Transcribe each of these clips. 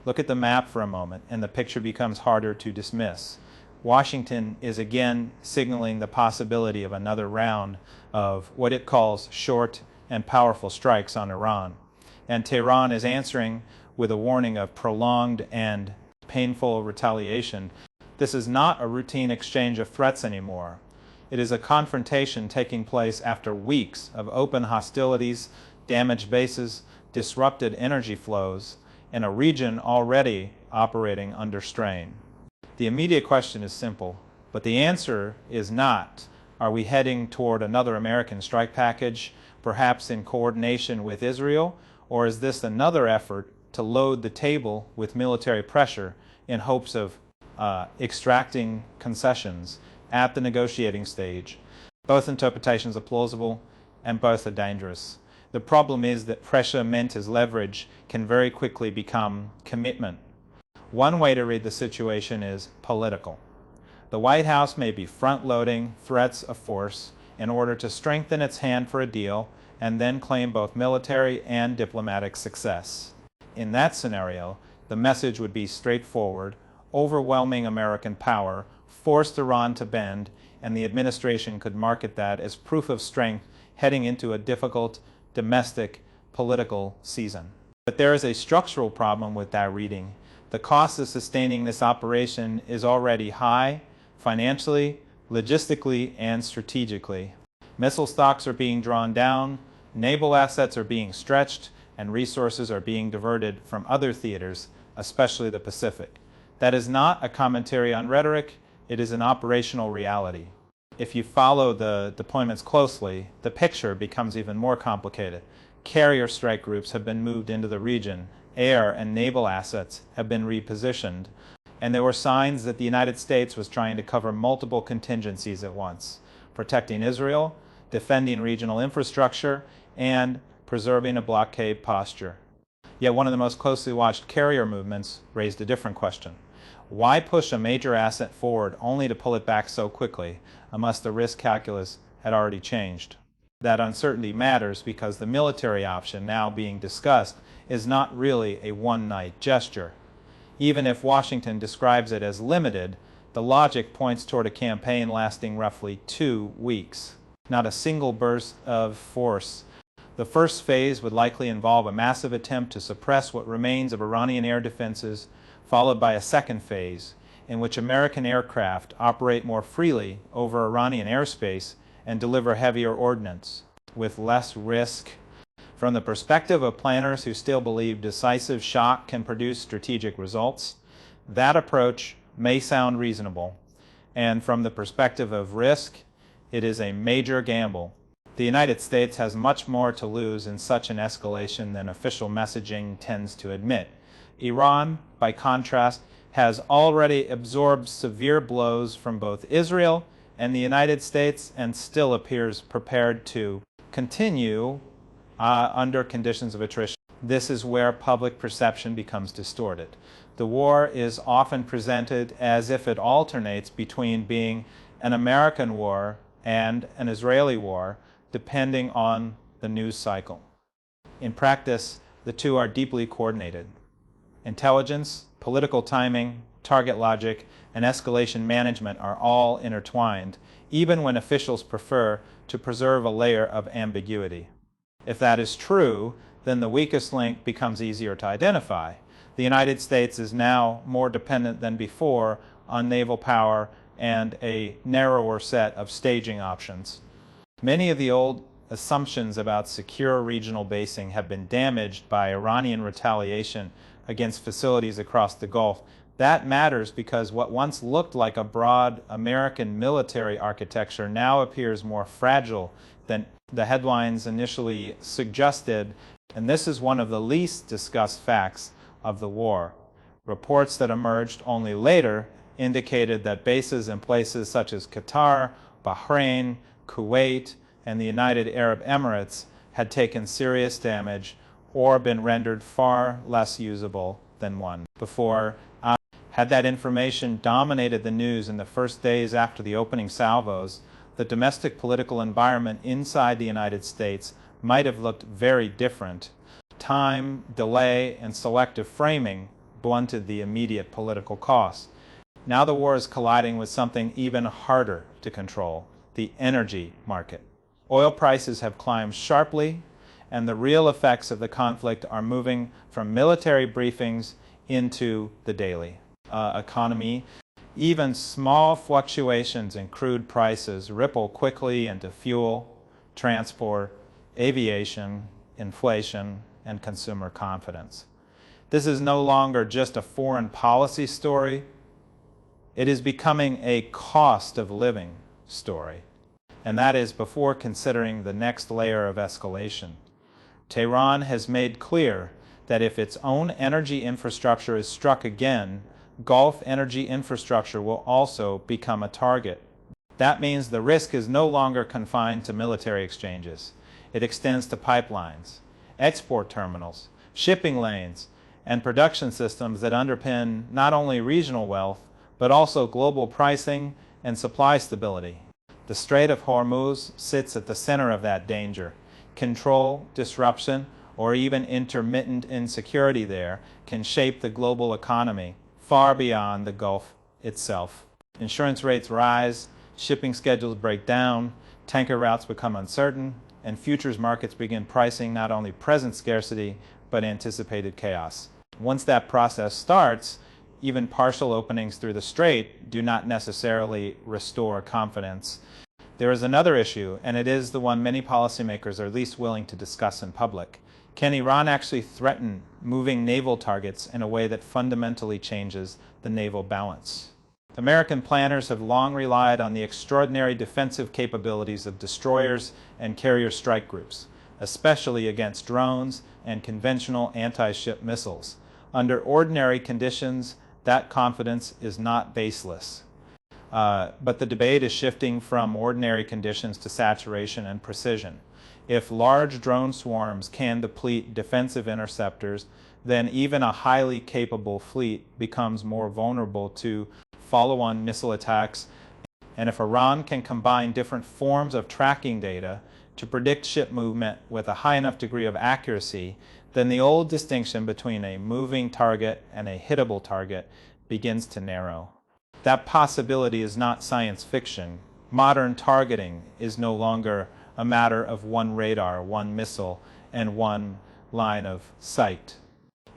Look at the map for a moment, and the picture becomes harder to dismiss. Washington is again signaling the possibility of another round of what it calls short and powerful strikes on Iran. And Tehran is answering with a warning of prolonged and painful retaliation. This is not a routine exchange of threats anymore. It is a confrontation taking place after weeks of open hostilities, damaged bases, disrupted energy flows, in a region already operating under strain. The immediate question is simple, but the answer is not, are we heading toward another American strike package, perhaps in coordination with Israel, or is this another effort to load the table with military pressure in hopes of extracting concessions at the negotiating stage? Both interpretations are plausible and both are dangerous. The problem is that pressure meant as leverage can very quickly become commitment. One way to read the situation is political. The White House may be front-loading threats of force in order to strengthen its hand for a deal and then claim both military and diplomatic success. In that scenario, the message would be straightforward: overwhelming American power forced Iran to bend, and the administration could market that as proof of strength heading into a difficult domestic political season. But there is a structural problem with that reading. The cost of sustaining this operation is already high, financially, logistically, and strategically. Missile stocks are being drawn down, naval assets are being stretched, and resources are being diverted from other theaters, especially the Pacific. That is not a commentary on rhetoric, it is an operational reality. If you follow the deployments closely, the picture becomes even more complicated. Carrier strike groups have been moved into the region, air and naval assets have been repositioned, and there were signs that the United States was trying to cover multiple contingencies at once, protecting Israel, defending regional infrastructure, and preserving a blockade posture. Yet one of the most closely watched carrier movements raised a different question. Why push a major asset forward only to pull it back so quickly, unless the risk calculus had already changed? That uncertainty matters because the military option now being discussed is not really a one-night gesture. Even if Washington describes it as limited, the logic points toward a campaign lasting roughly 2 weeks. Not a single burst of force. The first phase would likely involve a massive attempt to suppress what remains of Iranian air defenses, followed by a second phase in which American aircraft operate more freely over Iranian airspace and deliver heavier ordnance with less risk. From the perspective of planners who still believe decisive shock can produce strategic results, that approach may sound reasonable. And from the perspective of risk, it is a major gamble. The United States has much more to lose in such an escalation than official messaging tends to admit. Iran, by contrast, has already absorbed severe blows from both Israel and the United States and still appears prepared to continue under conditions of attrition. This is where public perception becomes distorted. The war is often presented as if it alternates between being an American war and an Israeli war, depending on the news cycle. In practice, the two are deeply coordinated. Intelligence, political timing, target logic, and escalation management are all intertwined, even when officials prefer to preserve a layer of ambiguity. If that is true, then the weakest link becomes easier to identify. The United States is now more dependent than before on naval power and a narrower set of staging options. Many of the old assumptions about secure regional basing have been damaged by Iranian retaliation against facilities across the Gulf. That matters because what once looked like a broad American military architecture now appears more fragile than the headlines initially suggested, and this is one of the least discussed facts of the war. Reports that emerged only later indicated that bases in places such as Qatar, Bahrain, Kuwait, and the United Arab Emirates had taken serious damage or been rendered far less usable than one before. Had that information dominated the news in the first days after the opening salvos, the domestic political environment inside the United States might have looked very different. Time, delay, and selective framing blunted the immediate political cost. Now the war is colliding with something even harder to control: the energy market. Oil prices have climbed sharply, and the real effects of the conflict are moving from military briefings into the daily economy. Even small fluctuations in crude prices ripple quickly into fuel, transport, aviation, inflation, and consumer confidence. This is no longer just a foreign policy story. It is becoming a cost of living story, and that is before considering the next layer of escalation. Tehran has made clear that if its own energy infrastructure is struck again, Gulf energy infrastructure will also become a target. That means the risk is no longer confined to military exchanges. It extends to pipelines, export terminals, shipping lanes, and production systems that underpin not only regional wealth, but also global pricing and supply stability. The Strait of Hormuz sits at the center of that danger. Control, disruption, or even intermittent insecurity there can shape the global economy far beyond the Gulf itself. Insurance rates rise, shipping schedules break down, tanker routes become uncertain, and futures markets begin pricing not only present scarcity, but anticipated chaos. Once that process starts, even partial openings through the strait do not necessarily restore confidence. There is another issue, and it is the one many policymakers are least willing to discuss in public. Can Iran actually threaten moving naval targets in a way that fundamentally changes the naval balance? American planners have long relied on the extraordinary defensive capabilities of destroyers and carrier strike groups, especially against drones and conventional anti-ship missiles. Under ordinary conditions, that confidence is not baseless. But the debate is shifting from ordinary conditions to saturation and precision. If large drone swarms can deplete defensive interceptors, then even a highly capable fleet becomes more vulnerable to follow-on missile attacks. And if Iran can combine different forms of tracking data to predict ship movement with a high enough degree of accuracy, then the old distinction between a moving target and a hittable target begins to narrow. That possibility is not science fiction. Modern targeting is no longer a matter of one radar, one missile, and one line of sight.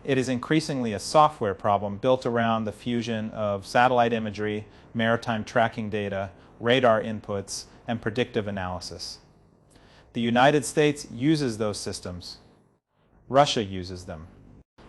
It is increasingly a software problem built around the fusion of satellite imagery, maritime tracking data, radar inputs, and predictive analysis. The United States uses those systems. Russia uses them.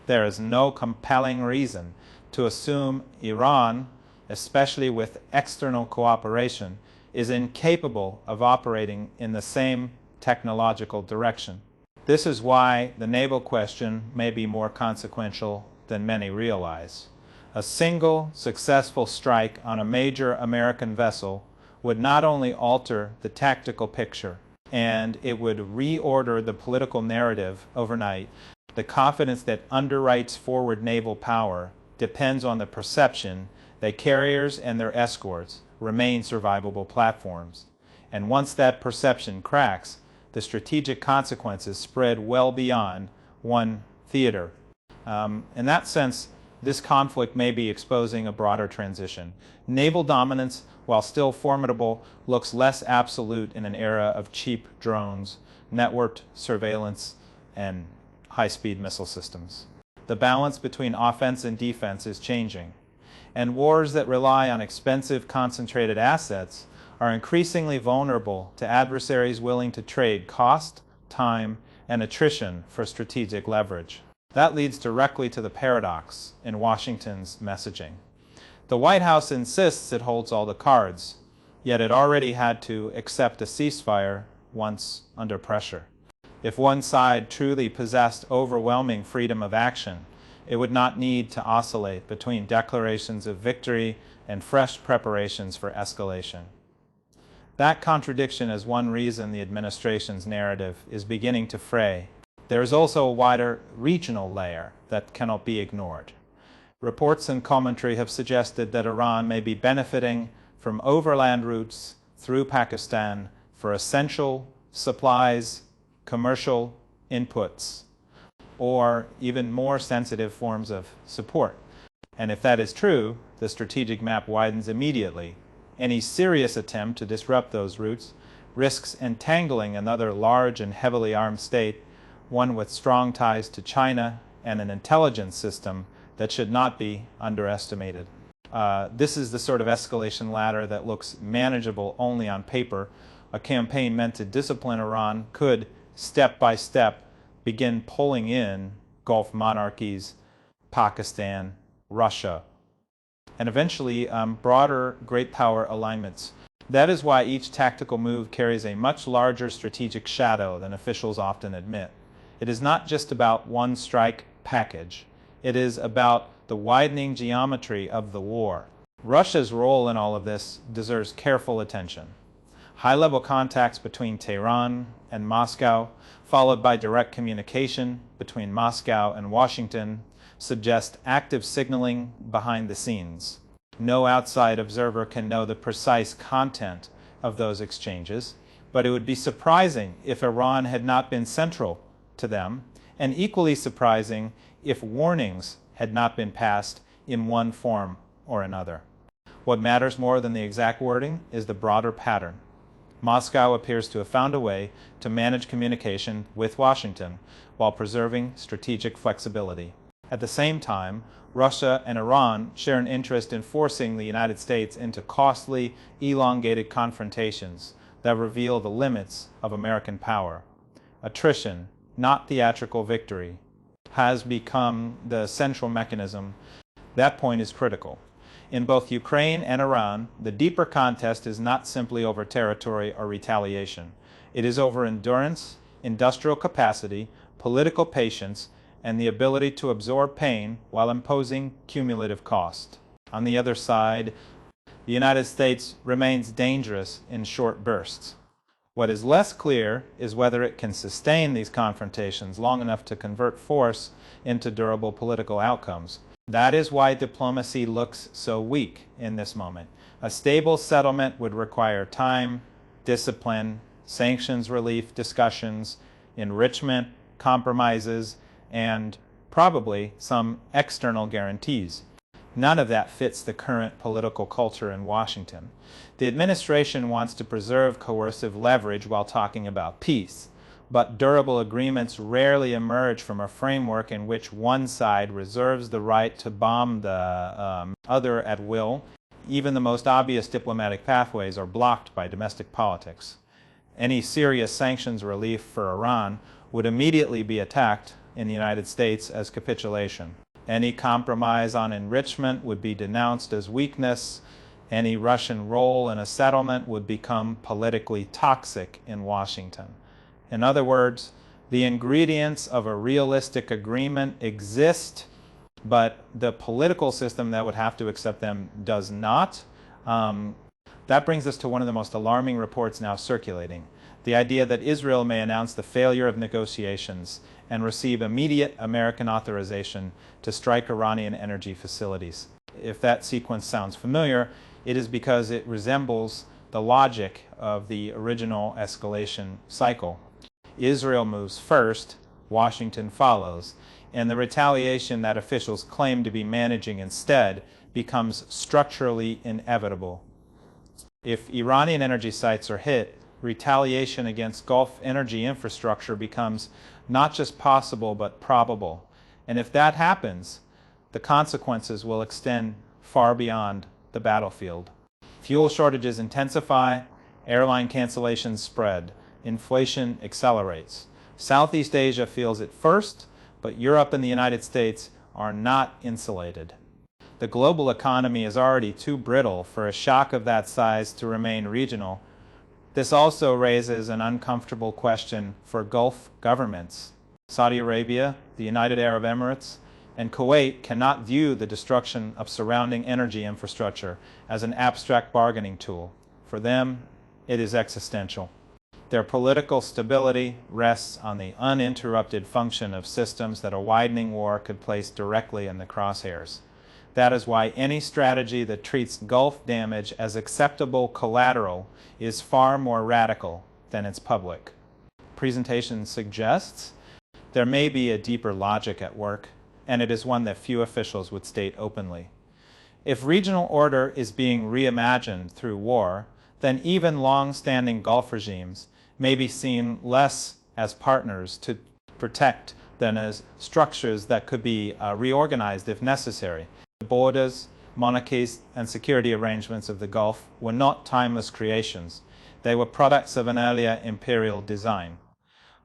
There is no compelling reason to assume Iran, especially with external cooperation, is incapable of operating in the same technological direction. This is why the naval question may be more consequential than many realize. A single successful strike on a major American vessel would not only alter the tactical picture, and it would reorder the political narrative overnight. The confidence that underwrites forward naval power depends on the perception that carriers and their escorts remain survivable platforms. And once that perception cracks, the strategic consequences spread well beyond one theater. In that sense, this conflict may be exposing a broader transition. Naval dominance, while still formidable, looks less absolute in an era of cheap drones, networked surveillance, and high-speed missile systems. The balance between offense and defense is changing, and wars that rely on expensive, concentrated assets are increasingly vulnerable to adversaries willing to trade cost, time, and attrition for strategic leverage. That leads directly to the paradox in Washington's messaging. The White House insists it holds all the cards, yet it already had to accept a ceasefire once under pressure. If one side truly possessed overwhelming freedom of action, it would not need to oscillate between declarations of victory and fresh preparations for escalation. That contradiction is one reason the administration's narrative is beginning to fray. There is also a wider regional layer that cannot be ignored. Reports and commentary have suggested that Iran may be benefiting from overland routes through Pakistan for essential supplies, commercial inputs, or even more sensitive forms of support. And if that is true, the strategic map widens immediately. Any serious attempt to disrupt those routes risks entangling another large and heavily armed state, one with strong ties to China and an intelligence system that should not be underestimated. This is the sort of escalation ladder that looks manageable only on paper. A campaign meant to discipline Iran could, step by step, begin pulling in Gulf monarchies, Pakistan, Russia, and eventually broader great power alignments. That is why each tactical move carries a much larger strategic shadow than officials often admit. It is not just about one strike package. It is about the widening geometry of the war. Russia's role in all of this deserves careful attention. High-level contacts between Tehran and Moscow, followed by direct communication between Moscow and Washington, suggest active signaling behind the scenes. No outside observer can know the precise content of those exchanges, but it would be surprising if Iran had not been central to them, and equally surprising if warnings had not been passed in one form or another. What matters more than the exact wording is the broader pattern. Moscow appears to have found a way to manage communication with Washington while preserving strategic flexibility. At the same time, Russia and Iran share an interest in forcing the United States into costly, elongated confrontations that reveal the limits of American power. Attrition, not theatrical victory, has become the central mechanism. That point is critical. In both Ukraine and Iran, the deeper contest is not simply over territory or retaliation. It is over endurance, industrial capacity, political patience, and the ability to absorb pain while imposing cumulative cost. On the other side, the United States remains dangerous in short bursts. What is less clear is whether it can sustain these confrontations long enough to convert force into durable political outcomes. That is why diplomacy looks so weak in this moment. A stable settlement would require time, discipline, sanctions relief discussions, enrichment, compromises, and probably some external guarantees. None of that fits the current political culture in Washington. The administration wants to preserve coercive leverage while talking about peace, but durable agreements rarely emerge from a framework in which one side reserves the right to bomb the other at will. Even the most obvious diplomatic pathways are blocked by domestic politics. Any serious sanctions relief for Iran would immediately be attacked in the United States as capitulation. Any compromise on enrichment would be denounced as weakness. Any Russian role in a settlement would become politically toxic in Washington. In other words, the ingredients of a realistic agreement exist, but the political system that would have to accept them does not. That brings us to one of the most alarming reports now circulating. The idea that Israel may announce the failure of negotiations and receive immediate American authorization to strike Iranian energy facilities. If that sequence sounds familiar, it is because it resembles the logic of the original escalation cycle. Israel moves first, Washington follows, and the retaliation that officials claim to be managing instead becomes structurally inevitable. If Iranian energy sites are hit, retaliation against Gulf energy infrastructure becomes not just possible but probable. And if that happens, the consequences will extend far beyond the battlefield. Fuel shortages intensify, airline cancellations spread, inflation accelerates. Southeast Asia feels it first, but Europe and the United States are not insulated. The global economy is already too brittle for a shock of that size to remain regional. This also raises an uncomfortable question for Gulf governments. Saudi Arabia, the United Arab Emirates, and Kuwait cannot view the destruction of surrounding energy infrastructure as an abstract bargaining tool. For them, it is existential. Their political stability rests on the uninterrupted function of systems that a widening war could place directly in the crosshairs. That is why any strategy that treats Gulf damage as acceptable collateral is far more radical than its public. Presentation suggests there may be a deeper logic at work, and it is one that few officials would state openly. If regional order is being reimagined through war, then even long-standing Gulf regimes may be seen less as partners to protect than as structures that could be reorganized if necessary. The borders, monarchies, and security arrangements of the Gulf were not timeless creations. They were products of an earlier imperial design.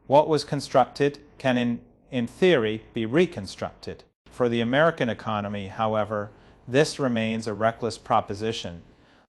What was constructed can in theory be reconstructed. For the American economy, however, this remains a reckless proposition.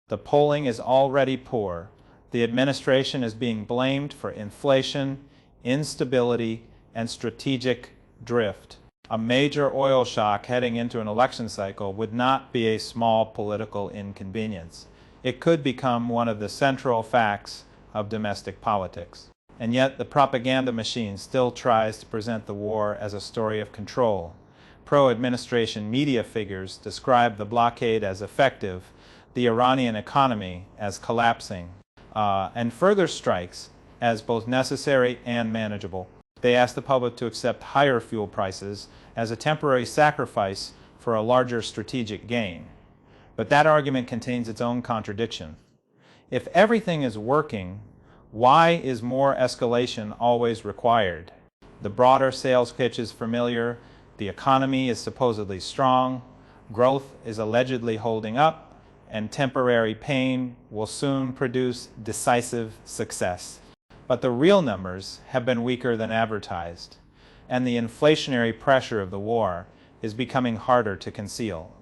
The polling is already poor. The administration is being blamed for inflation, instability, and strategic drift. A major oil shock heading into an election cycle would not be a small political inconvenience. It could become one of the central facts of domestic politics. And yet the propaganda machine still tries to present the war as a story of control. Pro-administration media figures describe the blockade as effective, the Iranian economy as collapsing, and further strikes as both necessary and manageable. They ask the public to accept higher fuel prices as a temporary sacrifice for a larger strategic gain. But that argument contains its own contradiction. If everything is working, why is more escalation always required? The broader sales pitch is familiar. The economy is supposedly strong. Growth is allegedly holding up, and temporary pain will soon produce decisive success. But the real numbers have been weaker than advertised, and the inflationary pressure of the war is becoming harder to conceal.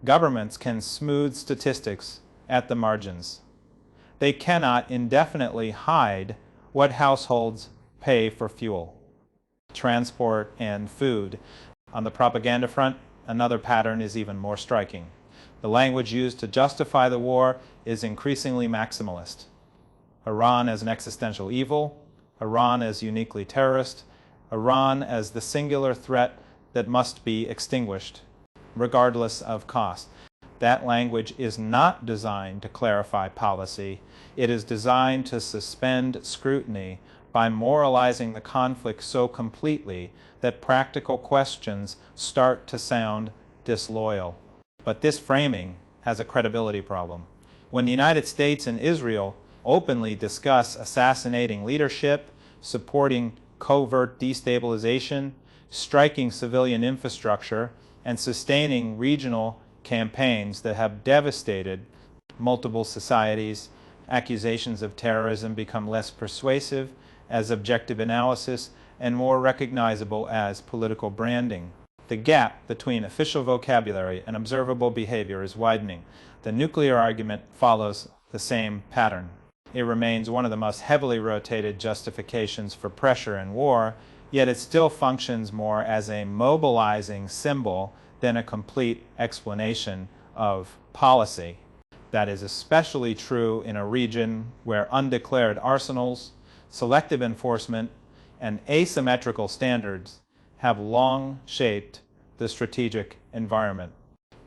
Governments can smooth statistics at the margins. They cannot indefinitely hide what households pay for fuel, transport, and food. On the propaganda front, another pattern is even more striking. The language used to justify the war is increasingly maximalist. Iran as an existential evil, Iran as uniquely terrorist, Iran as the singular threat that must be extinguished, regardless of cost. That language is not designed to clarify policy. It is designed to suspend scrutiny by moralizing the conflict so completely that practical questions start to sound disloyal. But this framing has a credibility problem. When the United States and Israel openly discuss assassinating leadership, supporting covert destabilization, striking civilian infrastructure, and sustaining regional campaigns that have devastated multiple societies, accusations of terrorism become less persuasive as objective analysis and more recognizable as political branding. The gap between official vocabulary and observable behavior is widening. The nuclear argument follows the same pattern. It remains one of the most heavily rotated justifications for pressure in war, yet it still functions more as a mobilizing symbol than a complete explanation of policy. That is especially true in a region where undeclared arsenals, selective enforcement, and asymmetrical standards have long shaped the strategic environment.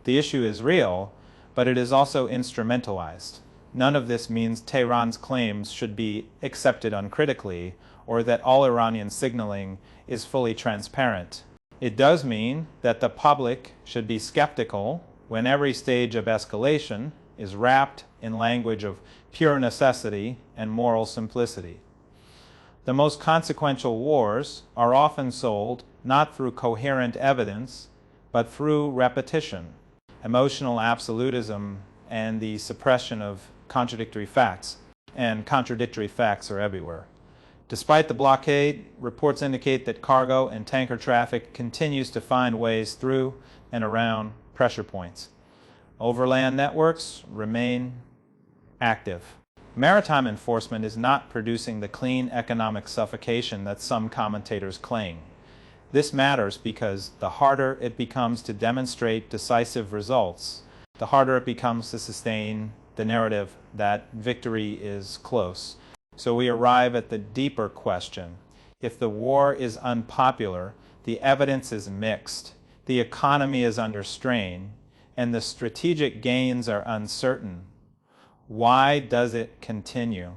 The issue is real, but it is also instrumentalized. None of this means Tehran's claims should be accepted uncritically, or that all Iranian signaling is fully transparent. It does mean that the public should be skeptical when every stage of escalation is wrapped in language of pure necessity and moral simplicity. The most consequential wars are often sold not through coherent evidence, but through repetition, emotional absolutism, and the suppression of contradictory facts. And contradictory facts are everywhere. Despite the blockade, reports indicate that cargo and tanker traffic continues to find ways through and around pressure points. Overland networks remain active. Maritime enforcement is not producing the clean economic suffocation that some commentators claim. This matters because the harder it becomes to demonstrate decisive results, the harder it becomes to sustain the narrative that victory is close. So we arrive at the deeper question. If the war is unpopular, the evidence is mixed, the economy is under strain, and the strategic gains are uncertain, why does it continue?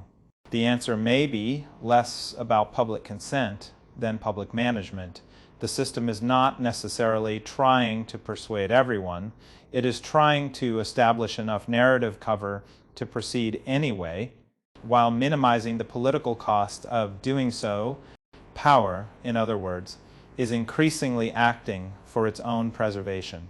The answer may be less about public consent than public management, The system is not necessarily trying to persuade everyone. It is trying to establish enough narrative cover to proceed anyway, while minimizing the political cost of doing so. Power, in other words, is increasingly acting for its own preservation.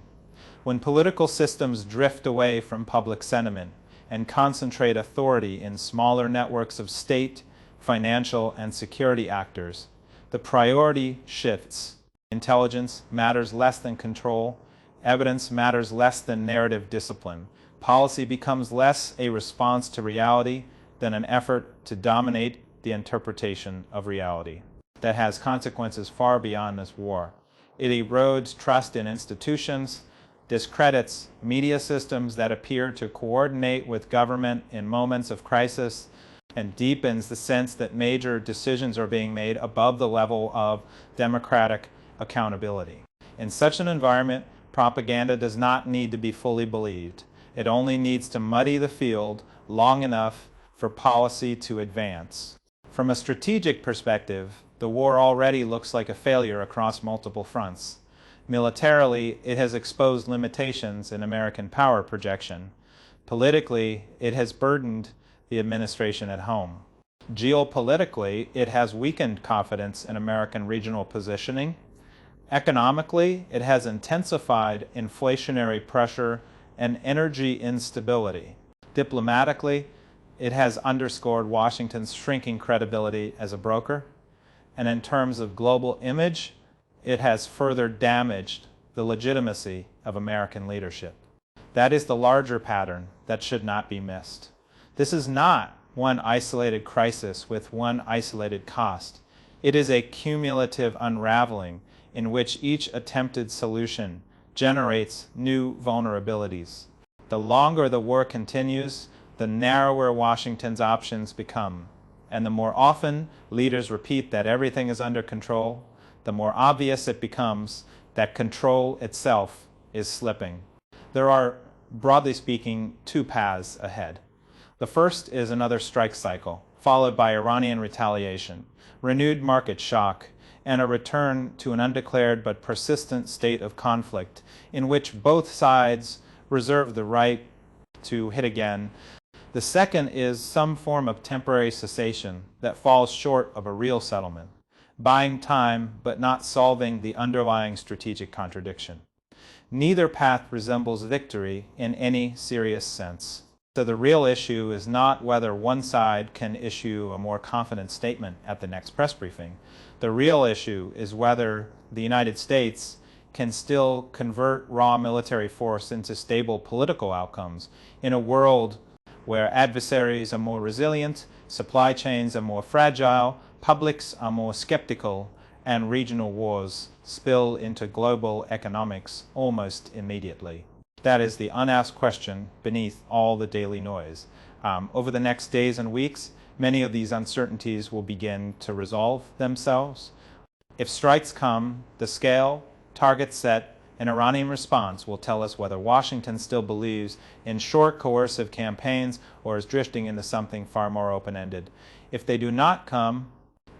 When political systems drift away from public sentiment and concentrate authority in smaller networks of state, financial, and security actors, the priority shifts. Intelligence matters less than control. Evidence matters less than narrative discipline. Policy becomes less a response to reality than an effort to dominate the interpretation of reality. That has consequences far beyond this war. It erodes trust in institutions, discredits media systems that appear to coordinate with government in moments of crisis, and deepens the sense that major decisions are being made above the level of democratic accountability. In such an environment, propaganda does not need to be fully believed. It only needs to muddy the field long enough for policy to advance. From a strategic perspective, the war already looks like a failure across multiple fronts. Militarily, it has exposed limitations in American power projection. Politically, it has burdened the administration at home. Geopolitically, it has weakened confidence in American regional positioning. Economically, it has intensified inflationary pressure and energy instability. Diplomatically, it has underscored Washington's shrinking credibility as a broker. And in terms of global image, it has further damaged the legitimacy of American leadership. That is the larger pattern that should not be missed. This is not one isolated crisis with one isolated cost. It is a cumulative unraveling in which each attempted solution generates new vulnerabilities. The longer the war continues, the narrower Washington's options become. And the more often leaders repeat that everything is under control, the more obvious it becomes that control itself is slipping. There are, broadly speaking, two paths ahead. The first is another strike cycle, followed by Iranian retaliation, renewed market shock, and a return to an undeclared but persistent state of conflict in which both sides reserve the right to hit again. The second is some form of temporary cessation that falls short of a real settlement, buying time but not solving the underlying strategic contradiction. Neither path resembles victory in any serious sense. So the real issue is not whether one side can issue a more confident statement at the next press briefing. The real issue is whether the United States can still convert raw military force into stable political outcomes in a world where adversaries are more resilient, supply chains are more fragile, publics are more skeptical, and regional wars spill into global economics almost immediately. That is the unasked question beneath all the daily noise. Over the next days and weeks, many of these uncertainties will begin to resolve themselves. If strikes come, the scale, target set, and Iranian response will tell us whether Washington still believes in short, coercive campaigns or is drifting into something far more open-ended. If they do not come,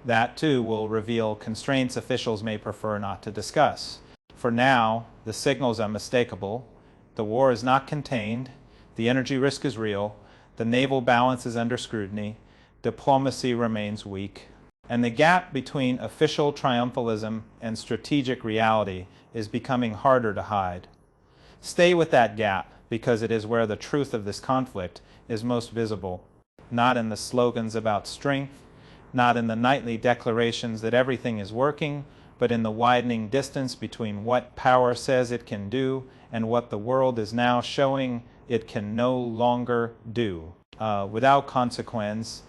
that too will reveal constraints officials may prefer not to discuss. For now, the signals are unmistakable. The war is not contained. The energy risk is real. The naval balance is under scrutiny. Diplomacy remains weak. And the gap between official triumphalism and strategic reality is becoming harder to hide. Stay with that gap because it is where the truth of this conflict is most visible, not in the slogans about strength, not in the nightly declarations that everything is working, but in the widening distance between what power says it can do and what the world is now showing it can no longer do. Without consequence,